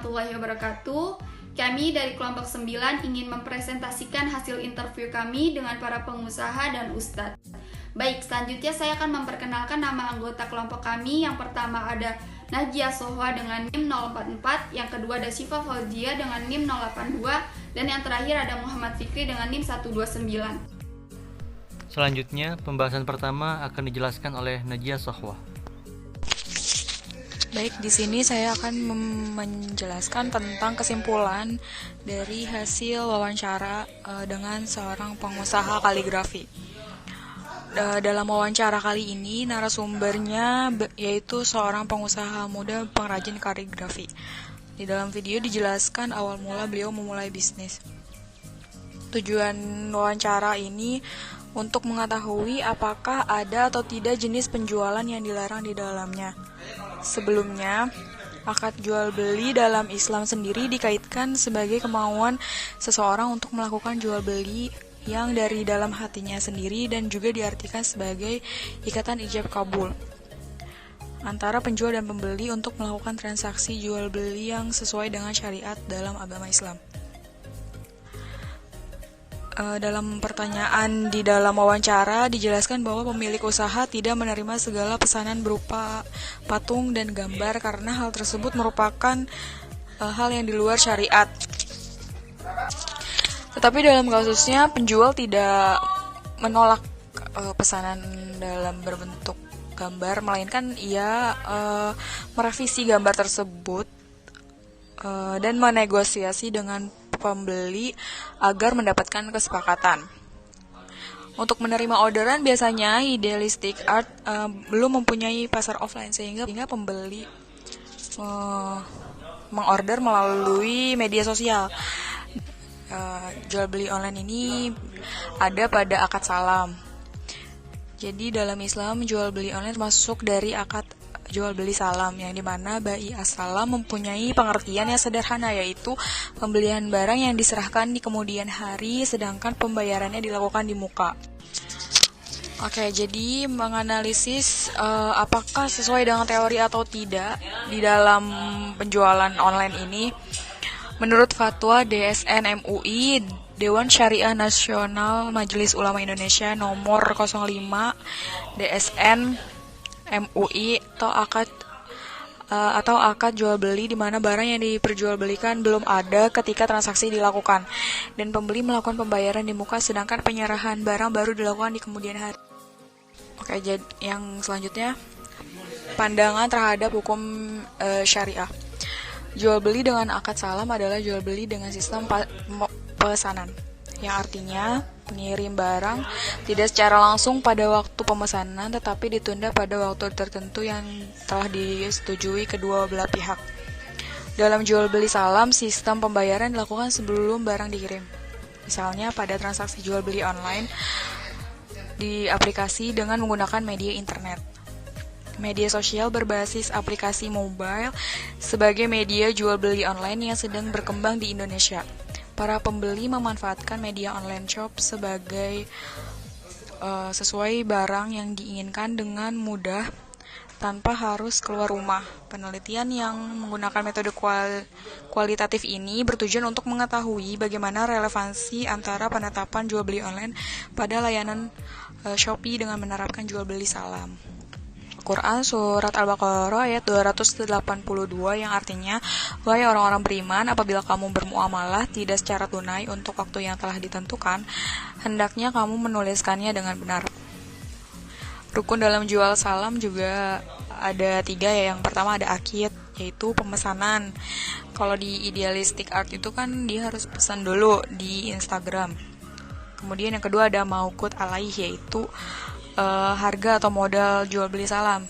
warahmatullahi wabarakatuh. Kami dari kelompok 9 ingin mempresentasikan hasil interview kami dengan para pengusaha dan ustadz. Baik, selanjutnya saya akan memperkenalkan nama anggota kelompok kami. Yang pertama ada Najia Sohwa dengan NIM 044, yang kedua ada Syifa Fauzia dengan NIM 082, dan yang terakhir ada Muhammad Fikri dengan NIM 129. Selanjutnya, pembahasan pertama akan dijelaskan oleh Najia Sohwa. Baik, di sini saya akan menjelaskan tentang kesimpulan dari hasil wawancara dengan seorang pengusaha kaligrafi. Dalam wawancara kali ini, narasumbernya yaitu seorang pengusaha muda pengrajin kaligrafi. Di dalam video dijelaskan awal mula beliau memulai bisnis. Tujuan wawancara ini untuk mengetahui apakah ada atau tidak jenis penjualan yang dilarang di dalamnya. Sebelumnya, akad jual beli dalam Islam sendiri dikaitkan sebagai kemauan seseorang untuk melakukan jual beli yang dari dalam hatinya sendiri dan juga diartikan sebagai ikatan ijab kabul antara penjual dan pembeli untuk melakukan transaksi jual beli yang sesuai dengan syariat dalam agama Islam. Dalam pertanyaan di dalam wawancara dijelaskan bahwa pemilik usaha tidak menerima segala pesanan berupa patung dan gambar karena hal tersebut merupakan hal yang di luar syariat. Tetapi dalam kasusnya penjual tidak menolak pesanan dalam berbentuk gambar, melainkan ia merevisi gambar tersebut dan menegosiasi dengan pembeli agar mendapatkan kesepakatan. Untuk menerima orderan biasanya Idealistic Art belum mempunyai pasar offline sehingga pembeli mengorder melalui media sosial. Jual beli online ini ada pada akad salam. Jadi dalam Islam jual beli online masuk dari akad jual beli salam, yang dimana bai as-salam mempunyai pengertian yang sederhana, yaitu pembelian barang yang diserahkan di kemudian hari sedangkan pembayarannya dilakukan di muka. Oke, jadi menganalisis apakah sesuai dengan teori atau tidak di dalam penjualan online ini. Menurut fatwa DSN MUI, Dewan Syariah Nasional Majelis Ulama Indonesia nomor 05 DSN MUI atau akad jual beli di mana barang yang diperjualbelikan belum ada ketika transaksi dilakukan dan pembeli melakukan pembayaran di muka sedangkan penyerahan barang baru dilakukan di kemudian hari. Oke, jadi yang selanjutnya pandangan terhadap hukum syariah. Jual beli dengan akad salam adalah jual beli dengan sistem pesanan, yang artinya pengirim barang tidak secara langsung pada waktu pemesanan tetapi ditunda pada waktu tertentu yang telah disetujui kedua belah pihak. Dalam jual beli salam, sistem pembayaran dilakukan sebelum barang dikirim. Misalnya pada transaksi jual beli online di aplikasi dengan menggunakan media internet. Media sosial berbasis aplikasi mobile sebagai media jual beli online yang sedang berkembang di Indonesia. Para pembeli memanfaatkan media online shop sebagai sesuai barang yang diinginkan dengan mudah tanpa harus keluar rumah. Penelitian yang menggunakan metode kualitatif ini bertujuan untuk mengetahui bagaimana relevansi antara penetapan jual beli online pada layanan Shopee dengan menerapkan jual beli salam. Quran Surat Al-Baqarah ayat 282 yang artinya, wahai orang-orang beriman, apabila kamu bermuamalah tidak secara tunai untuk waktu yang telah ditentukan, hendaknya kamu menuliskannya dengan benar. Rukun dalam jual salam juga ada 3 ya. Yang pertama ada akid, yaitu pemesanan. Kalau di Idealistic Art itu kan dia harus pesan dulu di Instagram. Kemudian yang kedua ada mauqut alaih, yaitu harga atau modal jual beli salam.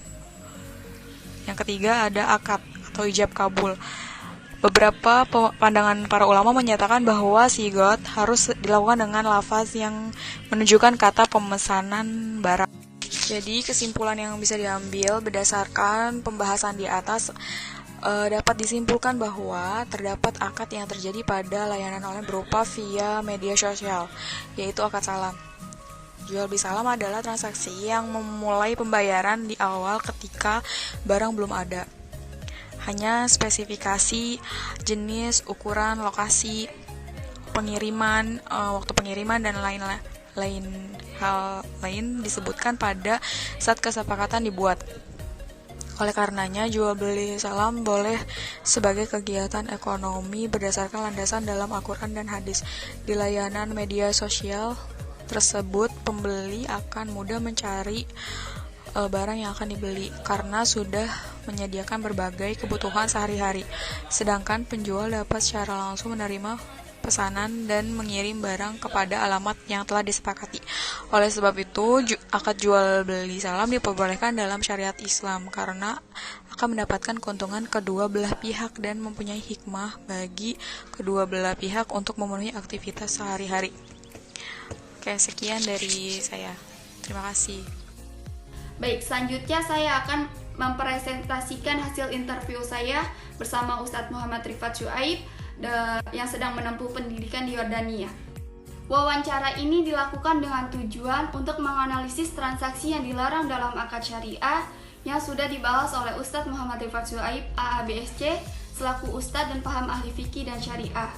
Yang ketiga ada akad atau ijab kabul. Beberapa pandangan para ulama menyatakan bahwa sigot harus dilakukan dengan lafaz yang menunjukkan kata pemesanan barang. Jadi kesimpulan yang bisa diambil berdasarkan pembahasan di atas dapat disimpulkan bahwa terdapat akad yang terjadi pada layanan online berupa via media sosial, yaitu akad salam. Jual beli salam adalah transaksi yang memulai pembayaran di awal ketika barang belum ada. hanya spesifikasi, jenis, ukuran, lokasi, pengiriman, waktu pengiriman, dan hal lain disebutkan pada saat kesepakatan dibuat. Oleh karenanya, jual beli salam boleh sebagai kegiatan ekonomi berdasarkan landasan dalam Al-Quran dan hadis. Di layanan media sosial tersebut, pembeli akan mudah mencari barang yang akan dibeli karena sudah menyediakan berbagai kebutuhan sehari-hari. Sedangkan penjual dapat secara langsung menerima pesanan dan mengirim barang kepada alamat yang telah disepakati. Oleh sebab itu, akad jual beli salam diperbolehkan dalam syariat Islam karena akan mendapatkan keuntungan kedua belah pihak dan mempunyai hikmah bagi kedua belah pihak untuk memenuhi aktivitas sehari-hari. Oke, sekian dari saya. Terima kasih. Baik, selanjutnya saya akan mempresentasikan hasil interview saya bersama Ustadz Muhammad Rifat Syuaib yang sedang menempuh pendidikan di Yordania. Wawancara ini dilakukan dengan tujuan untuk menganalisis transaksi yang dilarang dalam akad syariah yang sudah dibahas oleh Ustadz Muhammad Rifat Syuaib AABSC selaku Ustadz dan paham ahli fikih dan syariah.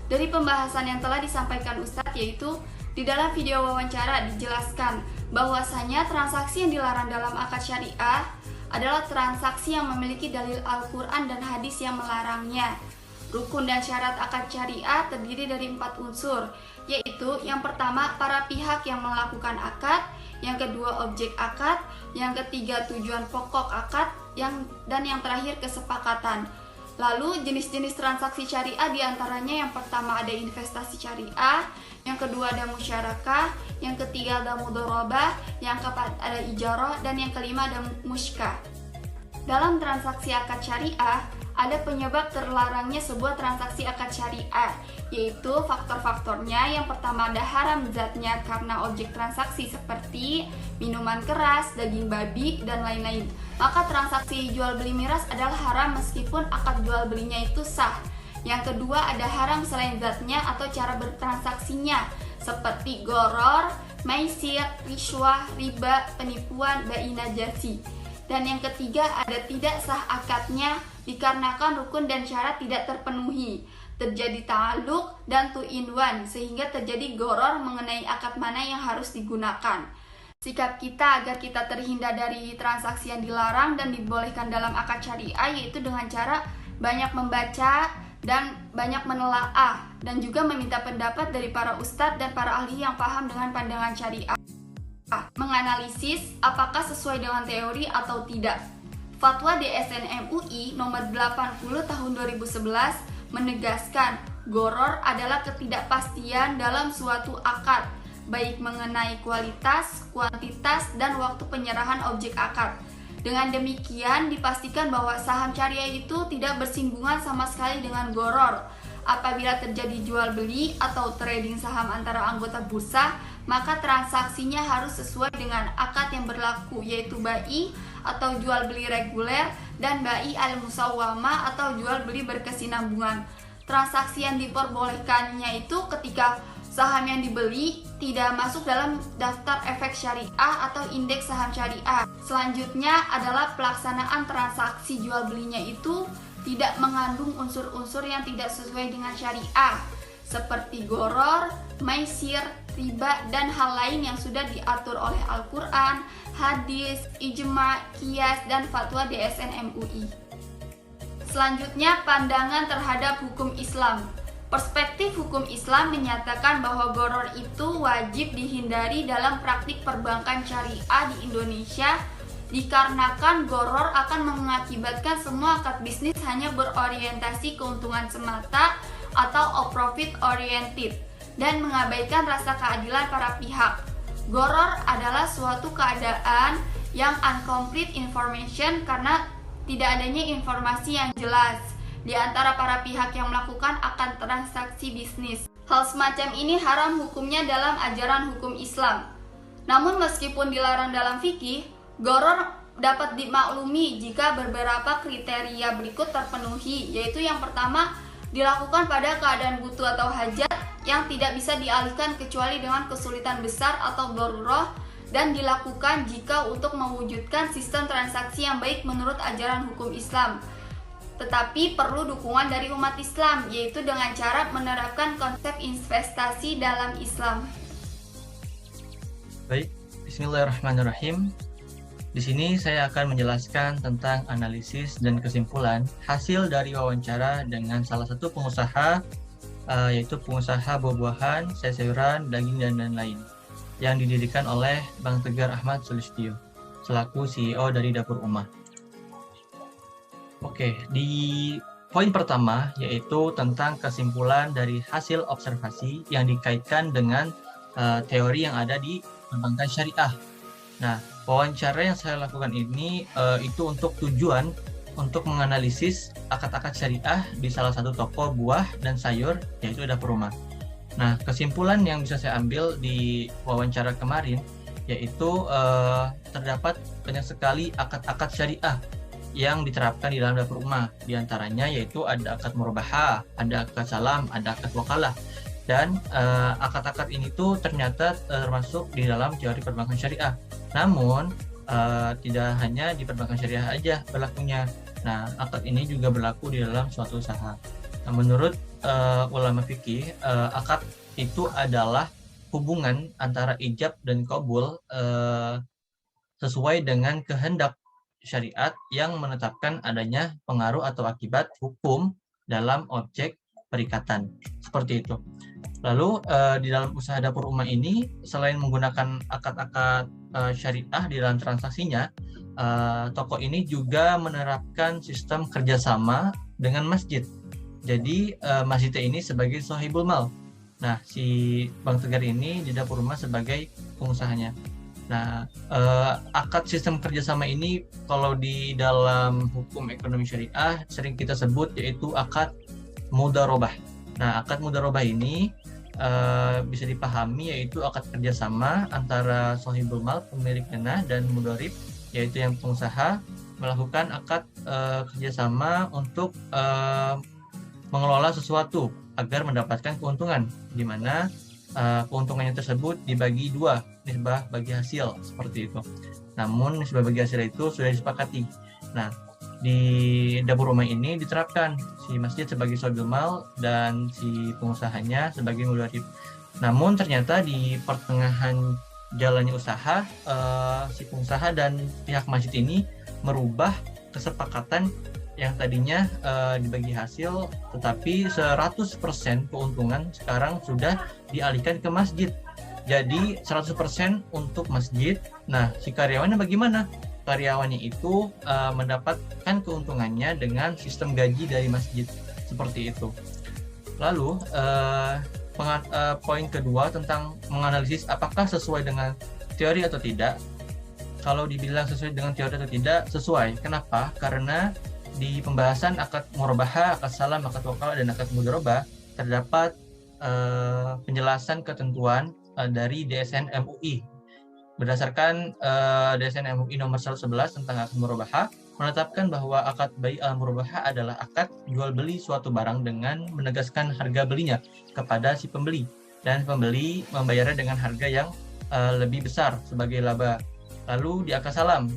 Dari pembahasan yang telah disampaikan Ustadz, yaitu di dalam video wawancara dijelaskan bahwasanya transaksi yang dilarang dalam akad syariah adalah transaksi yang memiliki dalil Al-Quran dan hadis yang melarangnya. Rukun dan syarat akad syariah terdiri dari 4 unsur, yaitu yang pertama para pihak yang melakukan akad, yang kedua objek akad, yang ketiga tujuan pokok akad, dan yang terakhir kesepakatan. Lalu jenis-jenis transaksi syariah diantaranya yang pertama ada investasi syariah, yang kedua ada musyarakah, yang ketiga ada mudharabah, yang keempat ada ijarah, dan yang kelima ada musykah. Dalam transaksi akad syariah, ada penyebab terlarangnya sebuah transaksi akad syariah, yaitu faktor-faktornya. Yang pertama ada haram zatnya karena objek transaksi seperti minuman keras, daging babi, dan lain-lain. Maka transaksi jual beli miras adalah haram meskipun akad jual belinya itu sah. Yang kedua ada haram selain zatnya atau cara bertransaksinya seperti goror, maisir, rishwah, riba, penipuan, bai najasi. Dan yang ketiga ada tidak sah akadnya dikarenakan rukun dan syarat tidak terpenuhi, terjadi ta'alluq dan two-in-one sehingga terjadi goror mengenai akad mana yang harus digunakan. Sikap kita agar kita terhindar dari transaksi yang dilarang dan dibolehkan dalam akad syariah yaitu dengan cara banyak membaca dan banyak menelaah dan juga meminta pendapat dari para ustadz dan para ahli yang paham dengan pandangan syariah. Menganalisis apakah sesuai dengan teori atau tidak. Fatwa DSN MUI nomor 80 tahun 2011 menegaskan goror adalah ketidakpastian dalam suatu akad, baik mengenai kualitas, kuantitas, dan waktu penyerahan objek akad. Dengan demikian dipastikan bahwa saham syariah itu tidak bersinggungan sama sekali dengan goror. Apabila terjadi jual beli atau trading saham antara anggota bursa, maka transaksinya harus sesuai dengan akad yang berlaku, yaitu bai atau jual beli reguler dan bai al-musawwamah atau jual beli berkesinambungan. Transaksi yang diperbolehkannya itu ketika saham yang dibeli tidak masuk dalam daftar efek syariah atau indeks saham syariah. Selanjutnya adalah pelaksanaan transaksi jual belinya itu tidak mengandung unsur-unsur yang tidak sesuai dengan syariah seperti goror, maisir, riba, dan hal lain yang sudah diatur oleh Al-Quran, hadis, ijma, qiyas, dan fatwa DSN MUI. Selanjutnya, pandangan terhadap hukum Islam. Perspektif hukum Islam menyatakan bahwa goror itu wajib dihindari dalam praktik perbankan syariah di Indonesia dikarenakan goror akan mengakibatkan semua akad bisnis hanya berorientasi keuntungan semata atau profit oriented dan mengabaikan rasa keadilan para pihak. Goror adalah suatu keadaan yang incomplete information karena tidak adanya informasi yang jelas di antara para pihak yang melakukan akan transaksi bisnis. Hal semacam ini haram hukumnya dalam ajaran hukum Islam. Namun meskipun dilarang dalam fikih, goror dapat dimaklumi jika beberapa kriteria berikut terpenuhi, yaitu yang pertama, dilakukan pada keadaan butuh atau hajat yang tidak bisa dialihkan kecuali dengan kesulitan besar atau darurah, dan dilakukan jika untuk mewujudkan sistem transaksi yang baik menurut ajaran hukum Islam. tetapi perlu dukungan dari umat Islam, yaitu dengan cara menerapkan konsep investasi dalam Islam. Baik, bismillahirrahmanirrahim. Di sini saya akan menjelaskan tentang analisis dan kesimpulan hasil dari wawancara dengan salah satu pengusaha, yaitu pengusaha buah-buahan, sayur-sayuran, daging, dan lain-lain, yang didirikan oleh Bang Tegar Ahmad Sulistyo, selaku CEO dari Dapur Ummah. Oke, di poin pertama yaitu tentang kesimpulan dari hasil observasi yang dikaitkan dengan teori yang ada di perbankan syariah. Nah, wawancara yang saya lakukan ini itu untuk tujuan untuk menganalisis akad-akad syariah di salah satu toko buah dan sayur, yaitu Dapur Ummah. Nah, kesimpulan yang bisa saya ambil di wawancara kemarin yaitu terdapat banyak sekali akad-akad syariah yang diterapkan di dalam Dapur Ummah. Di antaranya yaitu ada akad murabahah, ada akad salam, ada akad wakalah. Dan akad-akad ini tuh ternyata termasuk di dalam teori perbankan syariah. Namun tidak hanya di perbankan syariah aja berlakunya. Nah, akad ini juga berlaku di dalam suatu usaha. Nah, menurut ulama fikih, akad itu adalah hubungan antara ijab dan qabul sesuai dengan kehendak syariat yang menetapkan adanya pengaruh atau akibat hukum dalam objek perikatan, seperti itu. Lalu di dalam usaha Dapur Ummah ini, selain menggunakan akad-akad syariah di dalam transaksinya, toko ini juga menerapkan sistem kerjasama dengan masjid. Jadi masjidnya ini sebagai sahibul mal. Nah, si Bang Tegar ini di Dapur Ummah sebagai pengusahanya. Nah, akad sistem kerjasama ini kalau di dalam hukum ekonomi syariah sering kita sebut yaitu akad mudharabah. Nah, akad mudharabah ini bisa dipahami yaitu akad kerjasama antara sahibul mal, pemilik dana, dan mudharib, yaitu yang pengusaha, melakukan akad kerjasama untuk mengelola sesuatu agar mendapatkan keuntungan, di mana keuntungannya tersebut dibagi dua, nisbah bagi hasil, seperti itu. Namun nisbah bagi hasil itu sudah disepakati. Nah, di Dapur Ummah ini diterapkan si masjid sebagai sahibul mal dan si pengusahanya sebagai mudharib. Namun ternyata di pertengahan jalannya usaha, si pengusaha dan pihak masjid ini merubah kesepakatan yang tadinya dibagi hasil, tetapi 100% keuntungan sekarang sudah dialihkan ke masjid. Jadi 100% untuk masjid. Nah, si karyawannya bagaimana? Karyawannya itu mendapatkan keuntungannya dengan sistem gaji dari masjid, seperti itu. Lalu poin kedua tentang menganalisis apakah sesuai dengan teori atau tidak. Kalau dibilang sesuai dengan teori atau tidak, sesuai. Kenapa? Karena di pembahasan akad murabahah, akad salam, akad wakalah, dan akad mudharabah terdapat penjelasan ketentuan dari DSN MUI. Berdasarkan DSN MUI nomor 111 tentang akad murabahah, menetapkan bahwa akad bai' al-murabahah adalah akad jual beli suatu barang dengan menegaskan harga belinya kepada si pembeli, dan pembeli membayarnya dengan harga yang lebih besar sebagai laba. Lalu di akad salam,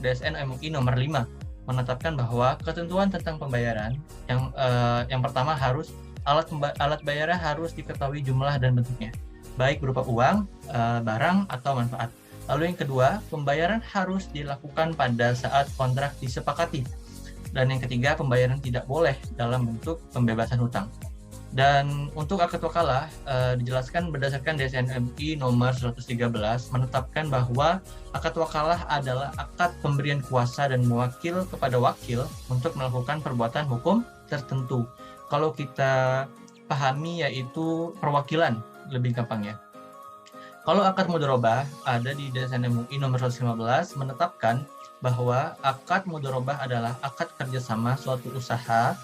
DSN MUI nomor 5 menetapkan bahwa ketentuan tentang pembayaran yang pertama harus alat bayarnya harus diketahui jumlah dan bentuknya, baik berupa uang, barang, atau manfaat. Lalu yang kedua, pembayaran harus dilakukan pada saat kontrak disepakati. Dan yang ketiga, pembayaran tidak boleh dalam bentuk pembebasan hutang. Dan untuk akad wakalah dijelaskan berdasarkan DSN MUI nomor 113 menetapkan bahwa akad wakalah adalah akad pemberian kuasa dan mewakil kepada wakil untuk melakukan perbuatan hukum tertentu. Kalau kita pahami yaitu perwakilan, lebih gampang ya. Kalau akad mudharabah ada di DSN MUI nomor 115 menetapkan bahwa akad mudharabah adalah akad kerjasama suatu usaha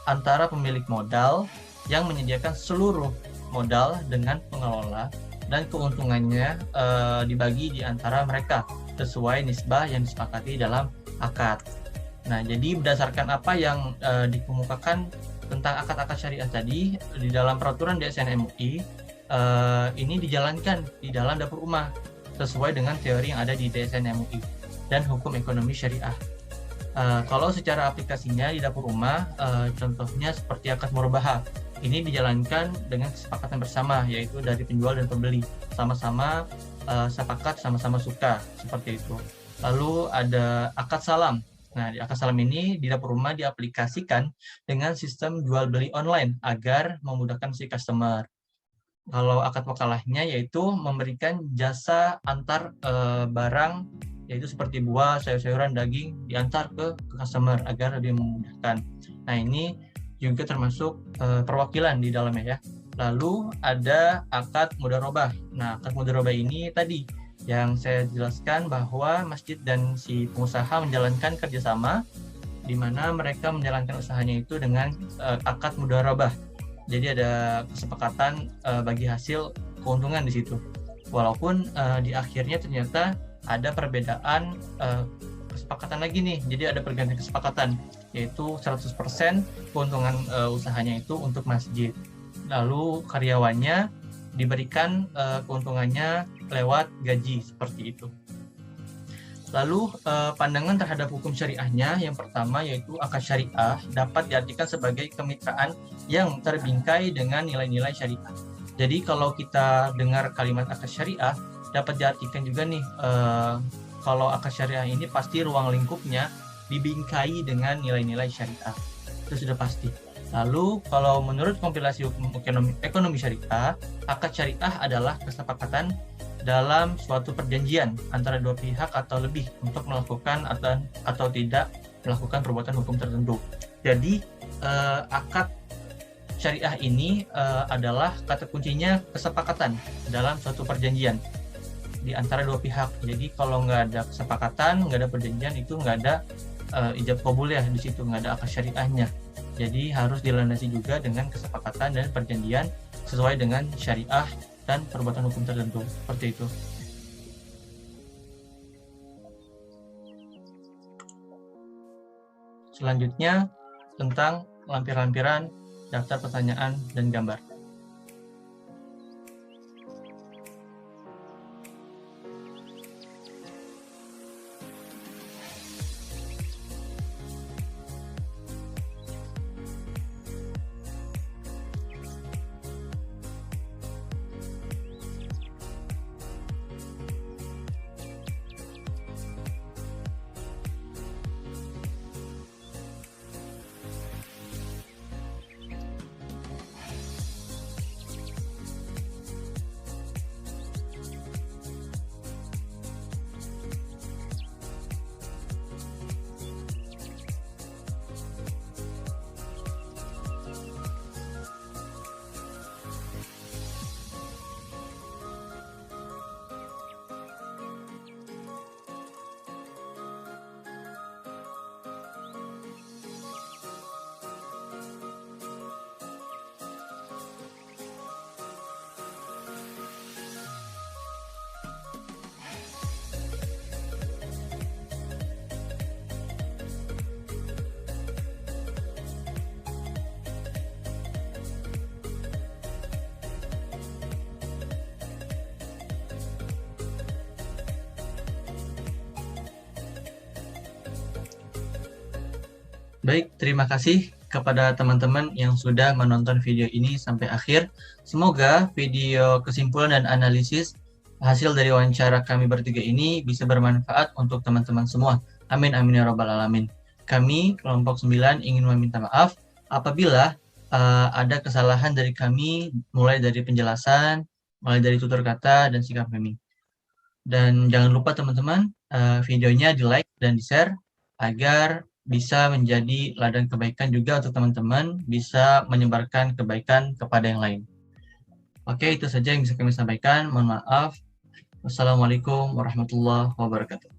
antara pemilik modal yang menyediakan seluruh modal dengan pengelola, dan keuntungannya dibagi di antara mereka sesuai nisbah yang disepakati dalam akad. Nah, jadi berdasarkan apa yang dikemukakan tentang akad-akad syariah tadi di dalam peraturan DSN MUI, ini dijalankan di dalam Dapur Ummah sesuai dengan teori yang ada di DSN MUI dan hukum ekonomi syariah. Kalau secara aplikasinya di dapur umah, contohnya seperti akad murabaha. Ini dijalankan dengan kesepakatan bersama, yaitu dari penjual dan pembeli. Sama-sama sepakat, sama-sama suka, seperti itu. Lalu ada akad salam. Nah, di akad salam ini di dapur umah diaplikasikan dengan sistem jual beli online agar memudahkan si customer. Kalau akad wakalahnya yaitu memberikan jasa antar barang, yaitu seperti buah, sayur-sayuran, daging diantar ke customer agar lebih memudahkan. Nah, ini juga termasuk perwakilan di dalamnya ya. Lalu ada akad mudharabah. Nah, akad mudharabah ini tadi yang saya jelaskan bahwa masjid dan si pengusaha menjalankan kerjasama, di mana mereka menjalankan usahanya itu dengan akad mudharabah. Jadi ada kesepakatan bagi hasil keuntungan di situ. Walaupun di akhirnya ternyata ada perbedaan kesepakatan lagi nih. Jadi ada pergantian kesepakatan, yaitu 100% keuntungan usahanya itu untuk masjid. Lalu karyawannya diberikan keuntungannya lewat gaji, seperti itu. Lalu pandangan terhadap hukum syariahnya, yang pertama yaitu akad syariah dapat diartikan sebagai kemitraan yang terbingkai dengan nilai-nilai syariah. Jadi kalau kita dengar kalimat akad syariah, dapat diartikan juga nih, kalau akad syariah ini pasti ruang lingkupnya dibingkai dengan nilai-nilai syariah. Itu sudah pasti. Lalu kalau menurut kompilasi hukum ekonomi syariah, akad syariah adalah kesepakatan dalam suatu perjanjian antara dua pihak atau lebih untuk melakukan atau tidak melakukan perbuatan hukum tertentu. Jadi akad syariah ini adalah kata kuncinya kesepakatan dalam suatu perjanjian di antara dua pihak. Jadi kalau nggak ada kesepakatan, nggak ada perjanjian, itu nggak ada ijab qabul ya, di situ nggak ada akad syariahnya. Jadi harus dilandasi juga dengan kesepakatan dan perjanjian sesuai dengan syariah dan perbuatan hukum tertentu, seperti itu. Selanjutnya tentang lampiran-lampiran, daftar pertanyaan, dan gambar. Baik, terima kasih kepada teman-teman yang sudah menonton video ini sampai akhir. Semoga video kesimpulan dan analisis hasil dari wawancara kami bertiga ini bisa bermanfaat untuk teman-teman semua. Amin, amin ya rabbal alamin. Kami, kelompok 9, ingin meminta maaf apabila ada kesalahan dari kami, mulai dari penjelasan, mulai dari tutur kata, dan sikap kami. Dan jangan lupa teman-teman, videonya di-like dan di-share agar bisa menjadi ladang kebaikan juga untuk teman-teman, bisa menyebarkan kebaikan kepada yang lain. Oke, itu saja yang bisa kami sampaikan. Mohon maaf. Wassalamualaikum warahmatullahi wabarakatuh.